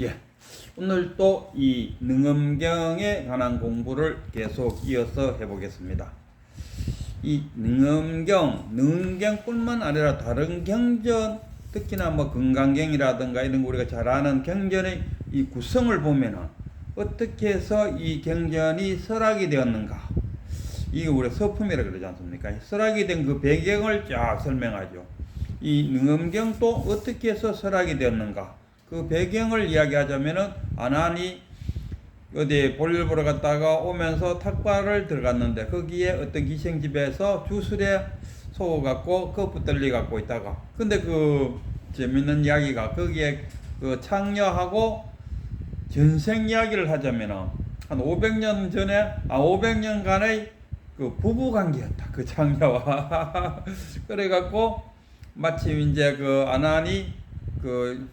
예, 오늘 또 이 능엄경에 관한 공부를 계속 이어서 해보겠습니다. 이 능엄경뿐만 아니라 다른 경전, 특히나 뭐 금강경이라든가 이런 거 우리가 잘 아는 경전의 이 구성을 보면은 어떻게 해서 이 경전이 설학이 되었는가, 이게 우리가 서품이라 그러지 않습니까? 설학이 된 그 배경을 쫙 설명하죠. 이 능엄경도 어떻게 해서 설학이 되었는가, 그 배경을 이야기하자면은 아난이 어디 볼일 보러 갔다가 오면서 탁발을 들어갔는데 거기에 어떤 기생집에서 주술에 속아갖고 겁붙들리 갖고 있다가, 근데 그 재밌는 이야기가 거기에 그 창녀하고 전생 이야기를 하자면은 한 500년 전에 500년간의 그 부부 관계였다, 그 창녀와. 그래갖고 마침 이제 그 아난이 그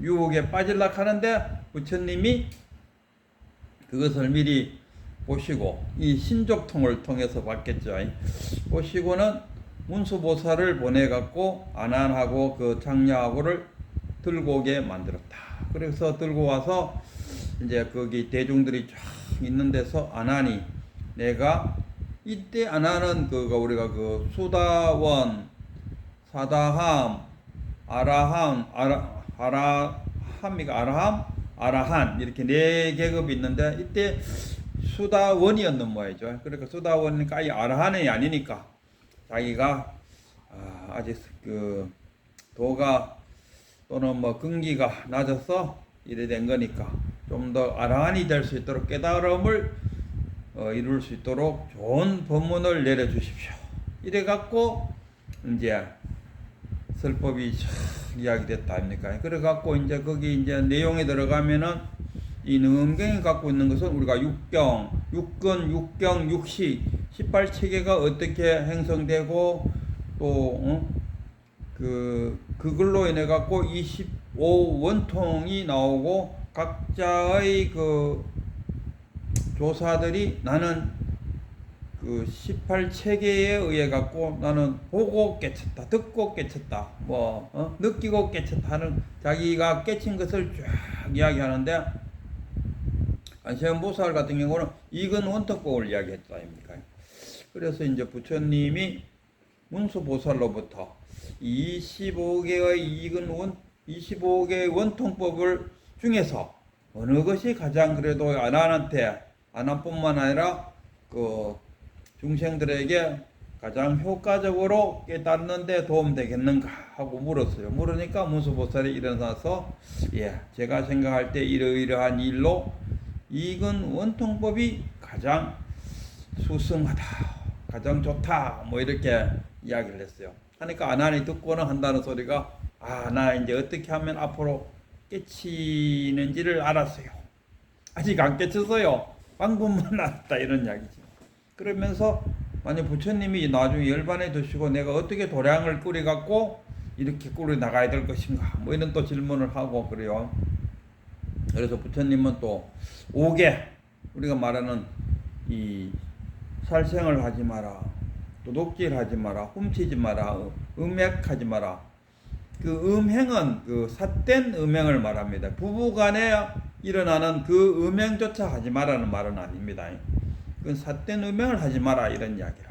유혹에 빠질락 하는데 부처님이 그것을 미리 보시고 이 신족통을 통해서 봤겠죠. 보시고는 문수보살을 보내갖고 아난하고 그 장녀하고를 들고 오게 만들었다. 그래서 들고 와서 이제 거기 대중들이 쫙 있는 데서 아난이, 내가 이때 아난은 그거 우리가 그 수다원, 사다함, 아라함, 아라한 이렇게 네 계급이 있는데 이때 수다원이었는 모양이죠. 그러니까 수다원이니까 아예 아라한이 아니니까 자기가 아직 그 도가 또는 뭐 근기가 낮아서 이래 된 거니까 좀 더 아라한이 될 수 있도록 깨달음을 이룰 수 있도록 좋은 법문을 내려주십시오. 이래 갖고 이제 설법이 이야기됐다 아닙니까? 그래 갖고 이제 거기 이제 내용에 들어가면은 이 능엄경이 갖고 있는 것은 우리가 육경, 육근, 육경, 육시 18체계가 어떻게 형성되고 또 그걸로 인해 갖고 25원통이 나오고 각자의 그 조사들이 나는 그 18체계에 의해 갖고 나는 보고 깨쳤다, 듣고 깨쳤다, 느끼고 깨쳤다 하는 자기가 깨친 것을 쫙 이야기하는데, 안시현보살 같은 경우는 이근 원통법을 이야기했다 아닙니까? 그래서 이제 부처님이 문수보살로부터 25개의 원통법을 중에서 어느 것이 가장 그래도 아난뿐만 아니라 그 중생들에게 가장 효과적으로 깨닫는데 도움되겠는가 하고 물었어요. 물으니까 문수보살이 일어나서 제가 생각할 때 이러이러한 일로 이건 원통법이 가장 수승하다, 가장 좋다, 뭐 이렇게 이야기를 했어요. 하니까 아난이 듣고는 한다는 소리가 나 이제 어떻게 하면 앞으로 깨치는지를 알았어요. 아직 안 깨쳤어요. 방법만 알았다, 이런 이야기죠. 그러면서 만약 부처님이 나중에 열반에 드시고 내가 어떻게 도량을 끓여 갖고 이렇게 끓여 나가야 될 것인가, 뭐 이런 또 질문을 하고 그래요. 그래서 부처님은 또 5개, 우리가 말하는 이 살생을 하지 마라, 도둑질 하지 마라, 훔치지 마라, 음행하지 마라. 그 음행은 그 삿된 음행을 말합니다. 부부간에 일어나는 그 음행조차 하지 마라는 말은 아닙니다. 그 삿된 음행을 하지 마라, 이런 이야기라.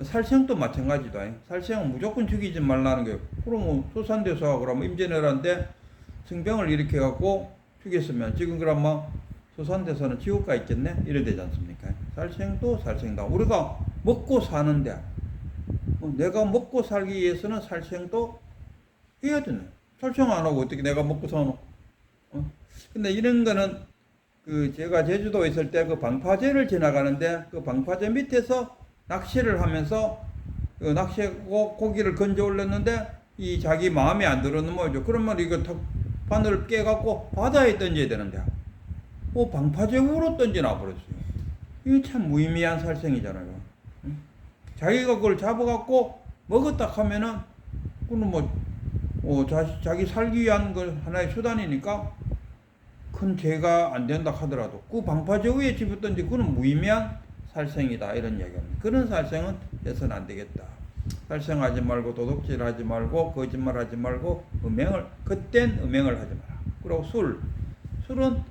살생도 마찬가지다. 살생은 무조건 죽이지 말라는 거예요. 그럼 소산대소하고 그러면 임진왜란때 승병을 일으켜 갖고 죽였으면 지금 그러면 소산대소는 지옥 가 있겠네, 이래 되지 않습니까? 살생도 살생다. 우리가 먹고 사는데 내가 먹고 살기 위해서는 살생도 해야 되네. 살생 안 하고 어떻게 내가 먹고 사노? 근데 이런 거는 그 제가 제주도에 있을 때 그 방파제를 지나가는데 그 방파제 밑에서 낚시를 하면서 그 낚시하고 고기를 건져 올렸는데 이 자기 마음에 안 들었는 거죠. 그러면 이거 바늘을 깨갖고 바다에 던져야 되는데 방파제 위로 던져놔 버렸어요. 이게 참 무의미한 살생이잖아요. 자기가 그걸 잡아갖고 먹었다 하면은 그는 자기 살기 위한 걸 하나의 수단이니까 큰 죄가 안 된다 하더라도 그 방파제 위에 집었던지 그는 무의미한 살생이다, 이런 이야기입니다. 그런 살생은 해서는 안 되겠다. 살생하지 말고 도둑질하지 말고 거짓말하지 말고 헛된 음행을 하지 마라. 그리고 술은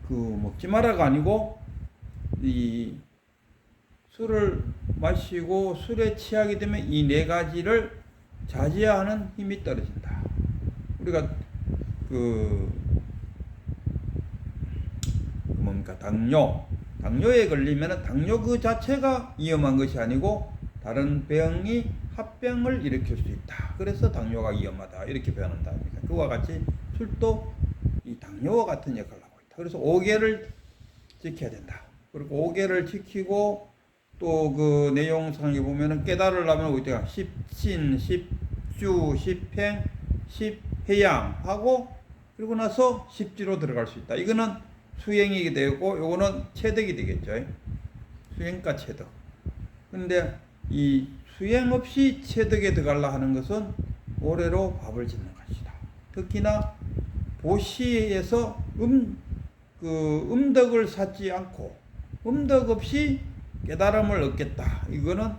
그 먹지 마라가 아니고 이 술을 마시고 술에 취하게 되면 이 네 가지를 자제하는 힘이 떨어진다. 우리가 그 뭡니까 당뇨에 걸리면 당뇨 그 자체가 위험한 것이 아니고 다른 병이 합병을 일으킬 수 있다. 그래서 당뇨가 위험하다 이렇게 표현한다. 그와 같이 술도 이 당뇨와 같은 역할을 하고 있다. 그래서 5개를 지켜야 된다. 그리고 5개를 지키고 또 그 내용상에 보면은 깨달으려면 어디가 십신, 십주, 십행, 십해양 하고 그리고 나서 십지로 들어갈 수 있다. 이거는 수행이 되고 요거는 체득이 되겠죠. 수행과 체득. 근데 이 수행 없이 체득에 들어가려 하는 것은 오래로 밥을 짓는 것이다. 특히나 보시에서 음덕을 쌓지 않고 음덕 없이 깨달음을 얻겠다. 이거는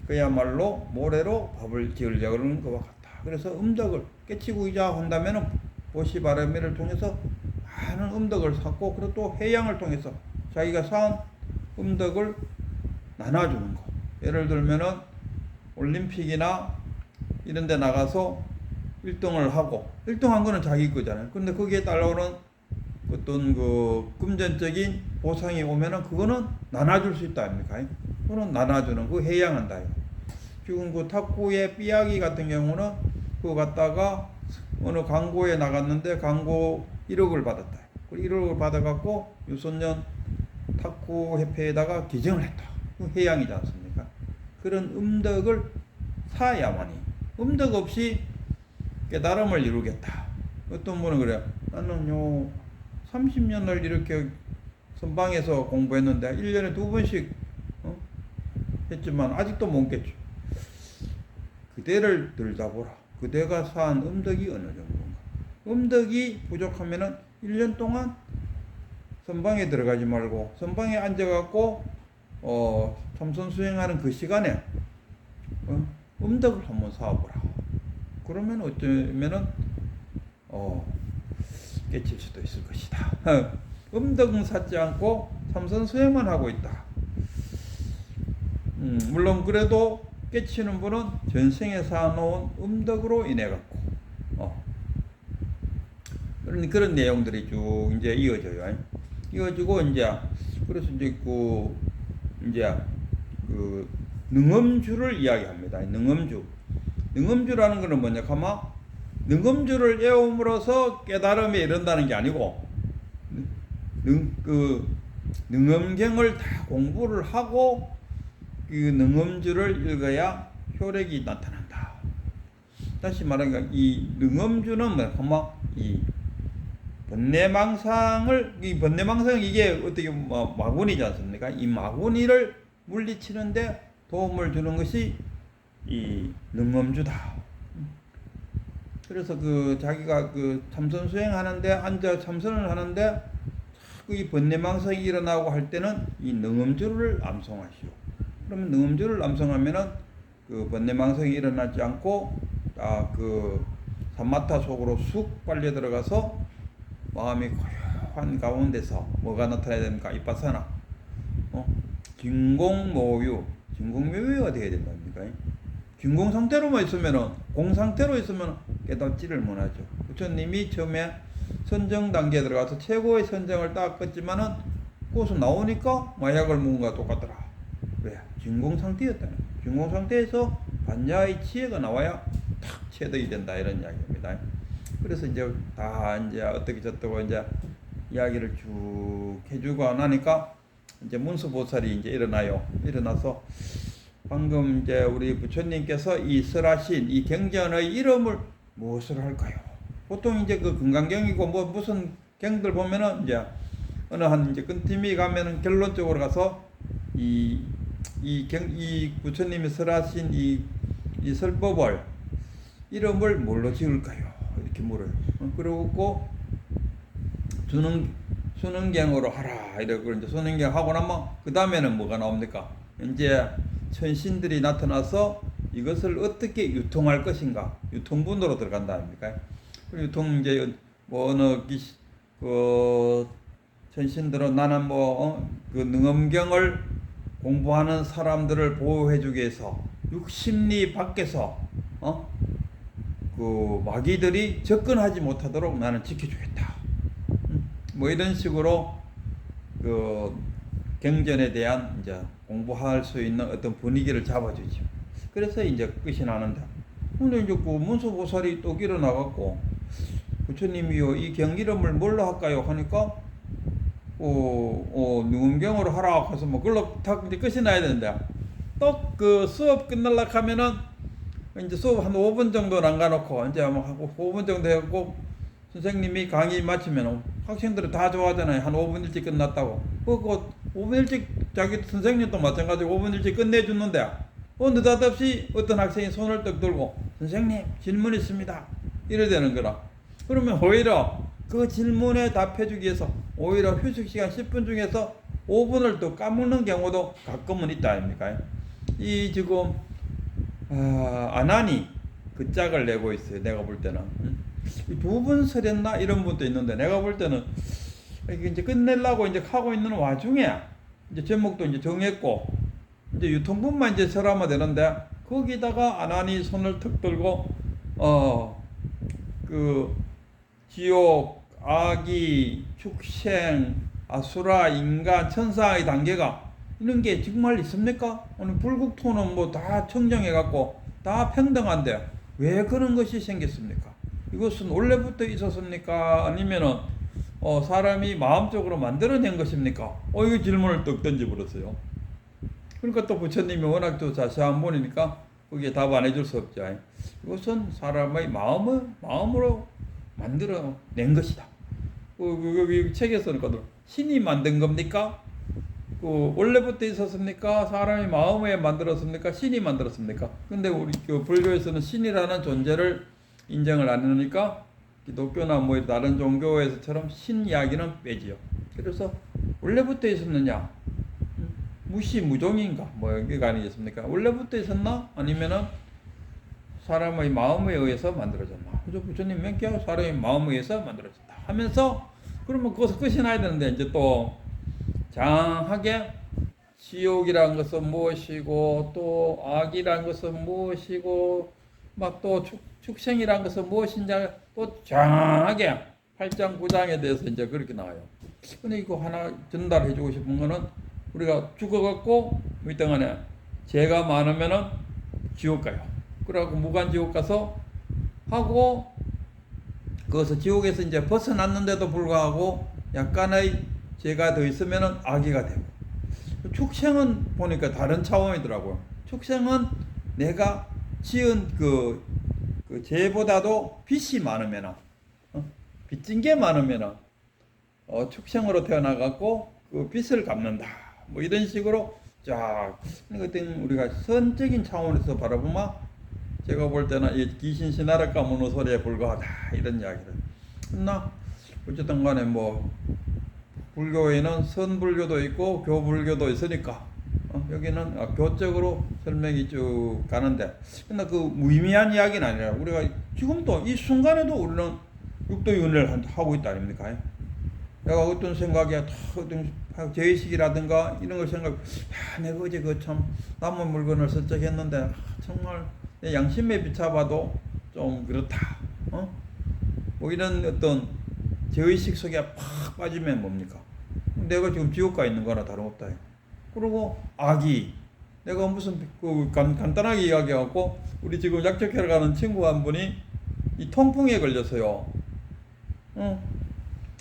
그야말로 모래로 밥을 지으려고 하는 것과 같다. 그래서 음덕을 깨치고자 한다면은 보시 바라미를 통해서 많은 음덕을 쌓고 그리고 또 해양을 통해서 자기가 쌓은 음덕을 나눠주는 거. 예를 들면은 올림픽이나 이런 데 나가서 1등을 하고 1등한 거는 자기 거잖아요. 근데 거기에 따라오는 어떤 그 금전적인 보상이 오면은 그거는 나눠줄 수 있다 아닙니까? 그거는 나눠주는 그 해양한다. 지금 그 탁구의 삐약이 같은 경우는 그거 갖다가 어느 광고에 나갔는데 광고 1억을 받았다. 그 1억을 받아갖고 유소년 탁구협회에다가 기증을 했다. 그 해양이지 않습니까? 그런 음덕을 사야만이 음덕 없이 깨달음을 이루겠다. 어떤 분은 그래요. 나는요 30년을 이렇게 선방에서 공부했는데 1년에 2번씩 했지만 아직도 못 깼죠. 그대를 들다보라. 그대가 쌓은 음덕이 어느 정도인가. 음덕이 부족하면은 1년 동안 선방에 들어가지 말고 선방에 앉아갖고 참선 수행하는 그 시간에 음덕을 한번 쌓아보라. 그러면 어쩌면은 깨칠 수도 있을 것이다. 음덕은 쌓지 않고 참선 수행만 하고 있다. 물론 그래도 깨치는 분은 전생에 쌓아놓은 음덕으로 인해 갖고 그런 내용들이 쭉 이제 이어져요. 이어지고 이제 그래서 이제 그 능엄주를 이야기합니다. 능엄주라는 것은 뭐냐 하면 능엄주를 외움으로써 깨달음에 이른다는 게 아니고 능엄경을 다 공부를 하고 그 능엄주를 읽어야 효력이 나타난다. 다시 말하니까 이 능엄주는 뭐냐 이 번뇌망상이 이게 어떻게 마구니지 않습니까? 이 마구니를 물리치는데 도움을 주는 것이 이 능엄주다. 그래서 자기가 참선 수행하는데 앉아 참선을 하는데 이 번뇌망상이 일어나고 할 때는 이 능엄주를 암송하시오. 그러면 능엄주를 암송하면은 그 번뇌망상이 일어나지 않고 삼마타 속으로 쑥 빨려 들어가서 마음이 고요한 가운데서 뭐가 나타나야 됩니까? 이빠사나. 진공묘유가 되어야 된답니까? 진공 상태로만 있으면은 공 상태로 있으면 깨닫지를 못하죠. 부처님이 처음에 선정 단계에 들어가서 최고의 선정을 딱 껐지만은 그것은 나오니까 마약을 먹은 거와 똑같더라. 왜? 진공 상태였다는 거예요. 진공 상태에서 반야의 지혜가 나와야 탁 체득이 된다 이런 이야기입니다. 그래서 이제 다 이제 어떻게 저떻게 이제 이야기를 쭉 해주고 나니까 이제 문수보살이 이제 일어나서 방금 이제 우리 부처님께서 이 설하신 이 경전의 이름을 무엇을 할까요? 보통 이제 그 금강경이고 무슨 경들 보면은 이제 어느 한 이제 끈팀이 가면은 결론적으로 가서 이 부처님이 설하신 이 설법을 이름을 뭘로 지을까요? 이렇게 물어요. 그리고 수능경으로 하라 이러고 이제 수능경 하고 나면 그 다음에는 뭐가 나옵니까? 이제 천신들이 나타나서 이것을 어떻게 유통할 것인가 유통분으로 들어간다 아닙니까? 유통 이제 뭐 어느 그 천신들은 나는 그 능엄경을 공부하는 사람들을 보호해주기 위해서 육심리 밖에서 그 마귀들이 접근하지 못하도록 나는 지켜주겠다. 뭐 이런 식으로 그 경전에 대한 이제 공부할 수 있는 어떤 분위기를 잡아주죠. 그래서 이제 끝이 나는데, 근데 이제 그 문수보살이 또 일어나갖고 부처님이요 이 경기름을 뭘로 할까요 하니까 능엄경으로 하라 해서 뭐 그걸로 다 이제 끝이 나야 되는데, 또 그 수업 끝날라 하면은 이제 수업 한 5분 정도 남겨놓고 이제 뭐 하고 5분 정도 해갖고 선생님이 강의 마치면 학생들이 다 좋아하잖아요. 한 5분 일찍 끝났다고. 그 5분 일찍 자기 선생님도 마찬가지로 5분 일찍 끝내주는데 느닷없이 어떤 학생이 손을 떡 들고 선생님 질문 있습니다 이래 되는 거라. 그러면 오히려 그 질문에 답해주기 위해서 오히려 휴식시간 10분 중에서 5분을 또 까먹는 경우도 가끔은 있다 아닙니까? 이 지금 아난이 그 짝을 내고 있어요. 내가 볼 때는 2분 서렸나 이런 분도 있는데, 내가 볼 때는 이제 끝내려고 이제 하고 있는 와중에 이제 제목도 이제 정했고 이제 유통분만 이제 설하면 되는데, 거기다가 아난이 손을 턱 들고 그 지옥, 아기, 축생, 아수라, 인간, 천사의 단계가 이런 게 정말 있습니까? 오늘 불국토는 뭐 다 청정해갖고 다 평등한데 왜 그런 것이 생겼습니까? 이것은 원래부터 있었습니까? 아니면은 사람이 마음적으로 만들어낸 것입니까? 이거 질문을 떡 던져버렸어요. 그러니까 또 부처님이 워낙 또 자세한 분이니까 거기에 답 안 해줄 수 없죠. 이것은 사람의 마음으로 만들어낸 것이다. 그 책에서는 신이 만든 겁니까? 원래부터 있었습니까? 사람이 마음에 만들었습니까? 신이 만들었습니까? 근데 우리 불교에서는 신이라는 존재를 인정을 안 하니까 기독교나 뭐 다른 종교에서처럼 신 이야기는 빼지요. 그래서 원래부터 있었느냐? 무시무종인가? 뭐 여기가 아니겠습니까? 원래부터 있었나? 아니면은 사람의 마음에 의해서 만들어졌나? 그죠? 부처님 맹기하고 사람의 마음에 의해서 만들어졌다 하면서, 그러면 그것을 끝이 나야 되는데, 이제 또 장하게 지옥이란 것은 무엇이고 또 악이란 것은 무엇이고 막 또 축생이란 것은 무엇인지 또 장하게 8장 9장에 대해서 이제 그렇게 나와요. 근데 이거 하나 전달해 주고 싶은 거는, 우리가 죽어갖고 밑동안에 죄가 많으면은 지옥 가요. 그래갖고 무간지옥 가서 하고, 거기서 지옥에서 이제 벗어났는데도 불구하고 약간의 죄가 더 있으면은 악이가 되고, 축생은 보니까 다른 차원이더라고요. 축생은 내가 지은 그 죄보다도 빚이 많으면은, 빚진 게 많으면은 축생으로 태어나갖고 그 빚을 갚는다. 뭐 이런 식으로 쫙 어떤 우리가 선적인 차원에서 바라보면, 제가 볼 때는 이 귀신 신하를 까무는 소리에 불과하다 이런 이야기를 했나. 어쨌든 간에 뭐 불교에는 선불교도 있고 교불교도 있으니까 여기는 교적으로 설명이 쭉 가는데, 근데 그 무의미한 이야기는 아니라 우리가 지금도 이 순간에도 우리는 육도윤회를 하고 있다 아닙니까? 내가 어떤 생각이야, 어떤 제의식이라든가 이런 걸 생각, 내가 어제 그 참 남은 물건을 슬쩍 했는데 정말 내 양심에 비춰봐도 좀 그렇다. 뭐 이런 어떤 제의식 속에 팍 빠지면 뭡니까? 내가 지금 지옥 가 있는 거나 다름없다. 그리고 악이, 내가 무슨 간단하게 이야기하고, 우리 지금 약초캐러 가는 친구 한 분이 이 통풍에 걸렸어요.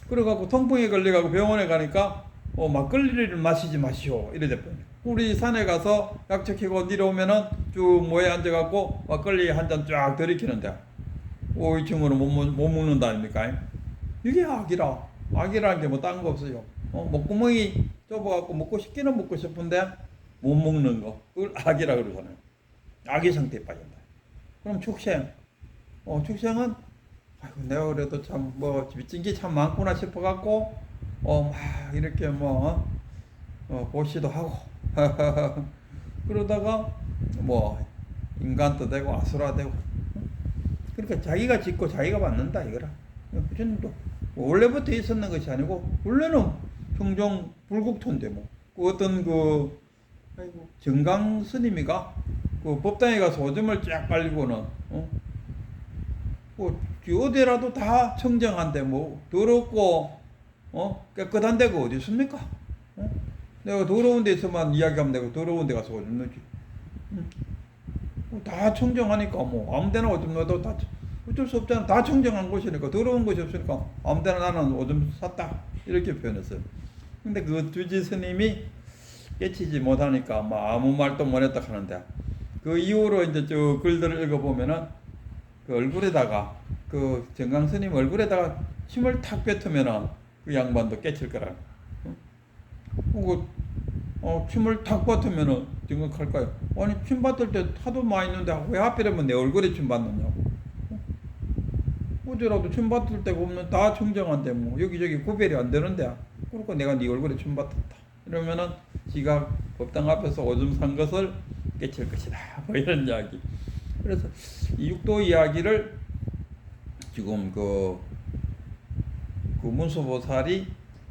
그래갖고 통풍에 걸려가고 병원에 가니까 막걸리를 마시지 마시오 이래 됐거든요. 우리 산에 가서 약초 캐고 내려오면은 쭉 모에 앉아갖고 막걸리 한 잔 쫙 들이키는데, 이 친구는 못 먹는다 아닙니까? 이게 악이라는 게 뭐 딴 거 없어요. 목구멍이 좁아갖고 먹고 싶기는 먹고 싶은데 못 먹는 거, 그걸 악이라 그러잖아요. 악의 상태에 빠진다. 그럼 축생, 축생은 아이고 내가 그래도 참 뭐 빚진 게 참 많구나 싶어갖고 막 이렇게 보시도 하고 그러다가 뭐 인간도 되고 아수라 되고, 그러니까 자기가 짓고 자기가 받는다 이거라. 그전도 원래부터 있었는 것이 아니고 원래는 청정 불국토인데 그 어떤 정강 스님이가 법당에 가서 오줌을 쫙 빨리고는 어디라도 다 청정한데 더럽고 깨끗한 데가 어디 있습니까? 내가 더러운 데서만 이야기하면 되고 더러운 데 가서 오줌 넣지. 다 청정하니까 아무데나 오줌 넣어도 다 어쩔 수 없잖아. 다 청정한 곳이니까 더러운 곳이 없으니까 아무데나 나는 오줌 쌌다 이렇게 표현했어요. 근데 그 주지 스님이 깨치지 못하니까 아무 말도 못했다 하는데 그 이후로 이제 저 글들을 읽어보면은 그 얼굴에다가 그 정강 스님 얼굴에다가 침을 탁 뱉으면은 그 양반도 깨칠 거라. 침을 탁 뱉으면은 생각할까요? 아니 침 받을 때 하도 많이 있는데 왜 하필이면 내 얼굴에 침 받느냐고. 어디라도 침 받을 데가 없는 다 청정한데 여기저기 구별이 안 되는데 그러니까 내가 네 얼굴에 침 받았다 이러면은 지가 법당 앞에서 오줌 산 것을 깨칠 것이다 이런 이야기. 그래서 이 육도 이야기를 지금 그 문수보살이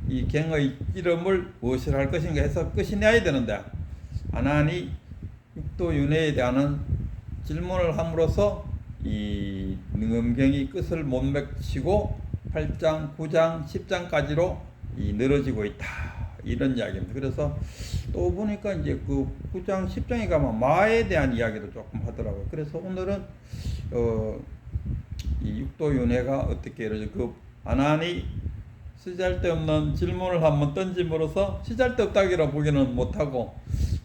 이 갱의 이름을 무엇이라 할 것인가 해서 끝이 내야 되는데 안 하니 육도윤회에 대한 질문을 함으로써 이 능엄경이 끝을 못 맺히고 8장, 9장, 10장까지로 늘어지고 있다 이런 이야기입니다. 그래서 또 보니까 이제 그 9장, 10장에 가면 마에 대한 이야기도 조금 하더라고요. 그래서 오늘은 이 육도윤회가 어떻게 이루어져 그 안하니 쓰잘데없는 질문을 한번 던짐으로써 쓰잘데없다기라 보기는 못하고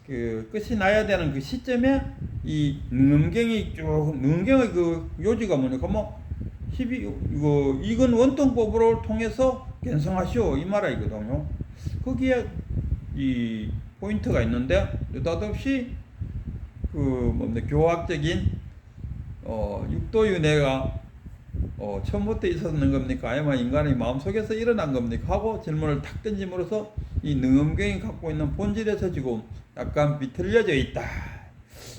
그 끝이 나야 되는 그 시점에 이 능엄경의 그 요지가 뭐냐면 이건 원통법으로 통해서 견성하시오 이 말이거든요. 거기에 이 포인트가 있는데 느닷없이 교학적인 육도윤회가 처음부터 있었는 겁니까? 아니면 인간의 마음속에서 일어난 겁니까? 하고 질문을 탁 던짐으로써 이 능엄경이 갖고 있는 본질에서 지금 약간 비틀려져 있다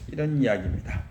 이런 이야기입니다.